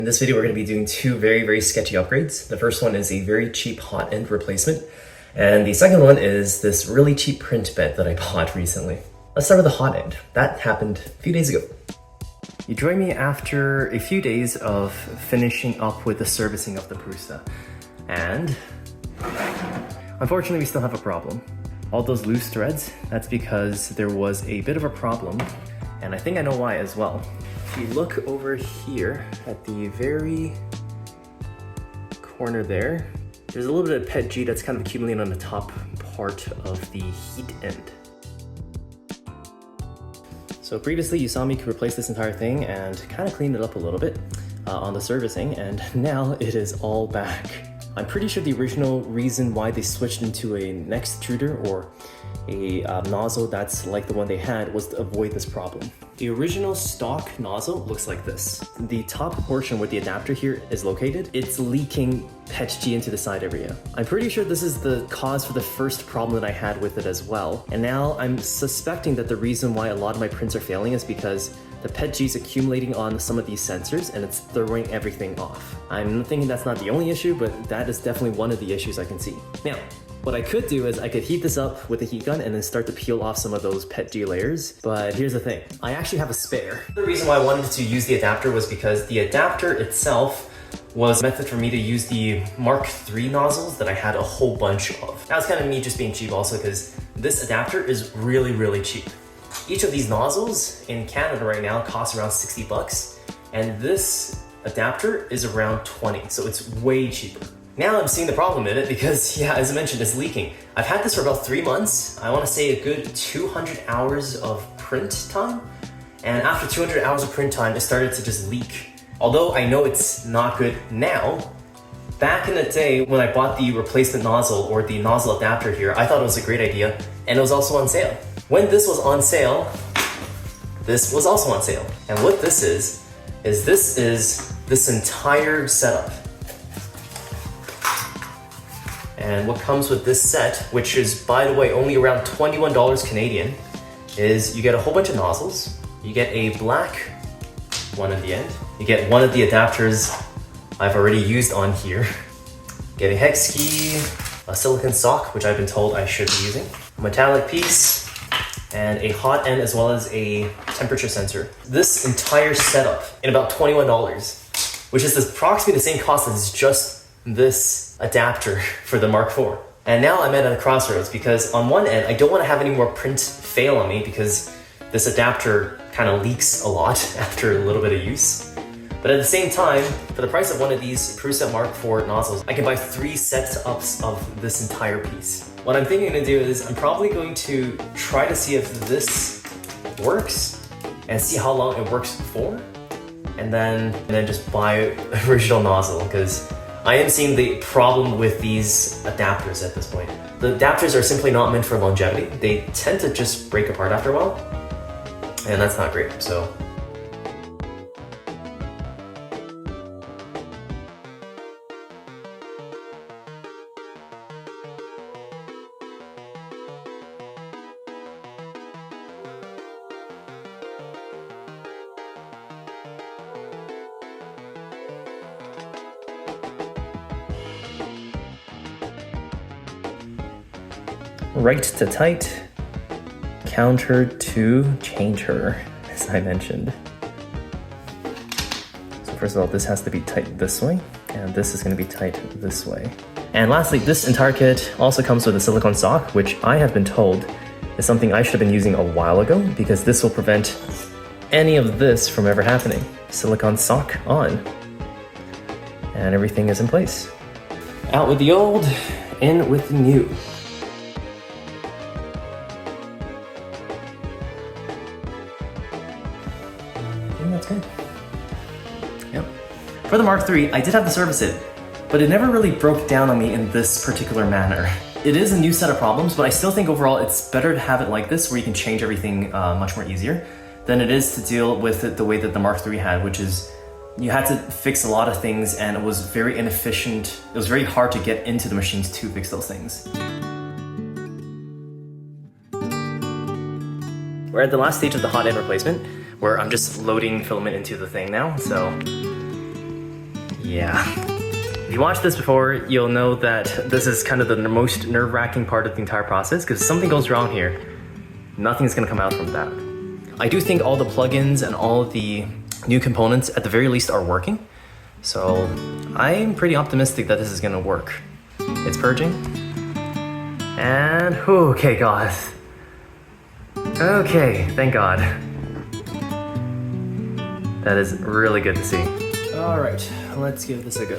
In this video, we're going to be doing two very sketchy upgrades. The first one is a very cheap Hotend replacement, and the second one is this really cheap print bed that I bought recently. Let's start with the Hotend. That happened a few days ago. You join me after a few days of finishing up with the servicing of the Prusa, and unfortunately we still have a problem. All those loose threads, that's because there was a bit of a problem, and I think I know why as well. If you look over here at the very corner there, there's a little bit of PETG that's kind of accumulating on the top part of the heat end. So previously you saw me replace this entire thing and kind of clean it up a little bit on the servicing, and now it is all back. I'm pretty sure the original reason why they switched into a neck extruder or a nozzle that's like the one they had was to avoid this problem. The original stock nozzle looks like this. The top portion where the adapter here is located, it's leaking PETG into the side area. I'm pretty sure this is the cause for the first problem that I had with it as well. And now I'm suspecting that the reason why a lot of my prints are failing is because the PETG is accumulating on some of these sensors and it's throwing everything off. I'm thinking that's not the only issue, but that is definitely one of the issues I can see. Now, what I could do is I could heat this up with a heat gun and then start to peel off some of those PETG layers, but here's the thing. I actually have a spare. The reason why I wanted to use the adapter was because the adapter itself was a method for me to use the Mark III nozzles that I had a whole bunch of. That was kind of me just being cheap also because this adapter is really cheap. Each of these nozzles in Canada right now costs around 60 bucks, and this adapter is around 20, so it's way cheaper. Now I'm seeing the problem in it because, yeah, as I mentioned, it's leaking. I've had this for about 3 months. I want to say a good 200 hours of print time, and after 200 hours of print time, it started to just leak. Although I know it's not good now, back in the day when I bought the replacement nozzle or the nozzle adapter here, I thought it was a great idea, and it was also on sale. When this was on sale, this was also on sale. And what this is this entire setup. And what comes with this set, which is, by the way, only around $21 Canadian, is you get a whole bunch of nozzles, you get a black one at the end, you get one of the adapters I've already used on here, get a hex key, a silicone sock, which I've been told I should be using, a metallic piece, and a Hotend as well as a temperature sensor. This entire setup in about $21, which is approximately the same cost as just this adapter for the Mark IV. And now I'm at a crossroads because on one end, I don't want to have any more print fail on me because this adapter kind of leaks a lot after a little bit of use. But at the same time, for the price of one of these Prusa Mark IV nozzles, I can buy 3 setups of this entire piece. What I'm thinking to do is I'm probably going to try to see if this works and see how long it works for, and then just buy original nozzle, because I am seeing the problem with these adapters at this point. The adapters are simply not meant for longevity. They tend to just break apart after a while, and that's not great, so. Right to tight, counter to changer, as I mentioned. So first of all, this has to be tight this way, and this is going to be tight this way. And lastly, this entire kit also comes with a silicone sock, which I have been told is something I should have been using a while ago, because this will prevent any of this from ever happening. Silicone sock on. And everything is in place. Out with the old, in with the new. That's good. Yep. For the Mark III, I did have to service it, but it never really broke down on me in this particular manner. It is a new set of problems, but I still think overall it's better to have it like this, where you can change everything much more easier, than it is to deal with it the way that the Mark III had, which is you had to fix a lot of things and it was very inefficient. It was very hard to get into the machines to fix those things. We're at the last stage of the Hotend replacement, where I'm just loading filament into the thing now, so Yeah. If you watched this before, you'll know that this is kind of the most nerve-wracking part of the entire process, because if something goes wrong here, nothing's gonna come out from that. I do think all the plugins and all of the new components at the very least are working. So I'm pretty optimistic that this is gonna work. It's purging. And, okay, God. Okay, thank God. That is really good to see. All right, let's give this a go.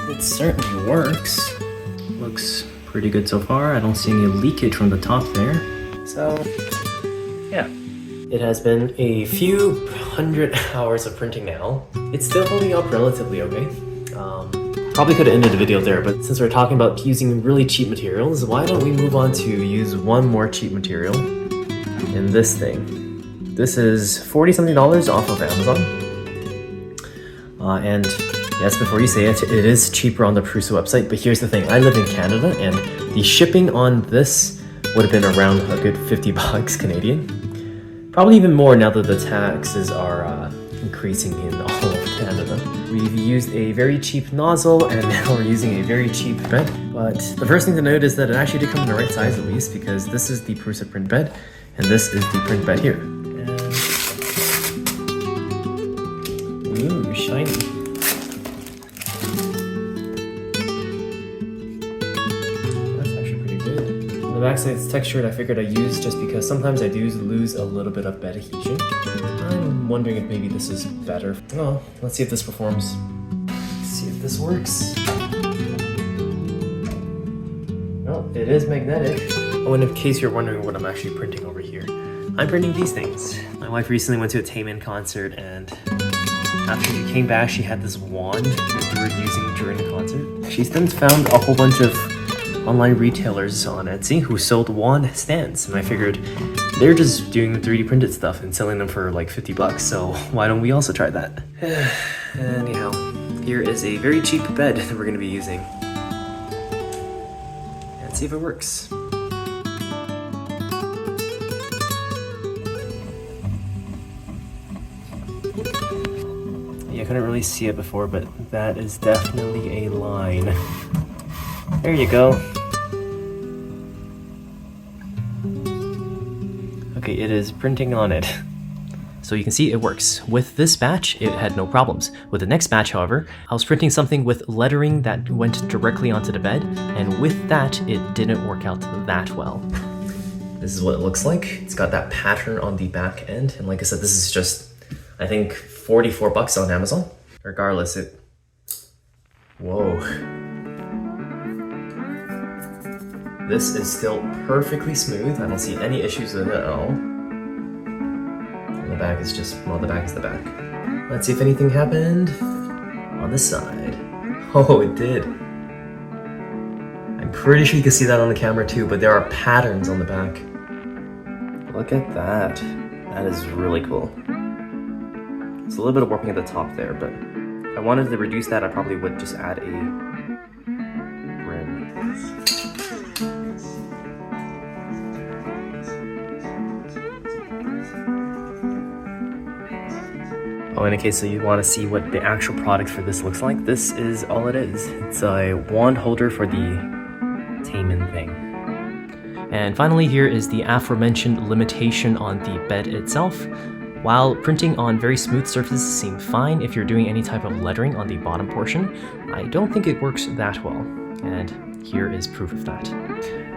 It certainly works. Looks pretty good so far. I don't see any leakage from the top there. So, yeah. It has been a few hundred hours of printing now. It's still holding up relatively okay. Probably could have ended the video there, but since we're talking about using really cheap materials, why don't we move on to use one more cheap material in this thing. This is $40-something off of Amazon. And yes, before you say it, it is cheaper on the Prusa website, but here's the thing. I live in Canada, and the shipping on this would have been around a good $50 Canadian. Probably even more now that the taxes are increasing in all of Canada. We've used a very cheap nozzle, and now we're using a very cheap bed. But the first thing to note is that it actually did come in the right size at least, because this is the Prusa print bed, and this is the print bed here. And... ooh, shiny. The backside's textured, I figured I'd use just because sometimes I do lose a little bit of bed adhesion. I'm wondering if maybe this is better. Oh, let's see if this performs. Let's see if this works. Oh, it is magnetic. Oh, and in case you're wondering what I'm actually printing over here, I'm printing these things. My wife recently went to a Hotend concert, and after she came back, she had this wand that we were using during the concert. She's then found a whole bunch of online retailers on Etsy who sold wand stands, and I figured they're just doing 3D printed stuff and selling them for like $50, so why don't we also try that? Anyhow, here is a very cheap bed that we're going to be using. And see if it works. Yeah, I couldn't really see it before, but that is definitely a line. There you go. Okay, it is printing on it. So you can see it works. With this batch, it had no problems. With the next batch, however, I was printing something with lettering that went directly onto the bed, and with that, it didn't work out that well. This is what it looks like. It's got that pattern on the back end, and like I said, this is just, I think, $44 on Amazon. Regardless, it... whoa. This is still perfectly smooth. I don't see any issues with it at all. And the back is just, well, the back is the back. Let's see if anything happened on this side. Oh, it did. I'm pretty sure you can see that on the camera too, but there are patterns on the back. Look at that. That is really cool. It's a little bit of warping at the top there, but if I wanted to reduce that, I probably would just add a rim. Oh, and in case you want to see what the actual product for this looks like, this is all it is. It's a wand holder for the Hotend thing. And finally, here is the aforementioned limitation on the bed itself. While printing on very smooth surfaces seemed fine if you're doing any type of lettering on the bottom portion, I don't think it works that well. And here is proof of that.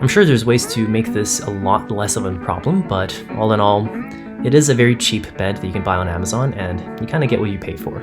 I'm sure there's ways to make this a lot less of a problem, but all in all, it is a very cheap bed that you can buy on Amazon, and you kind of get what you pay for.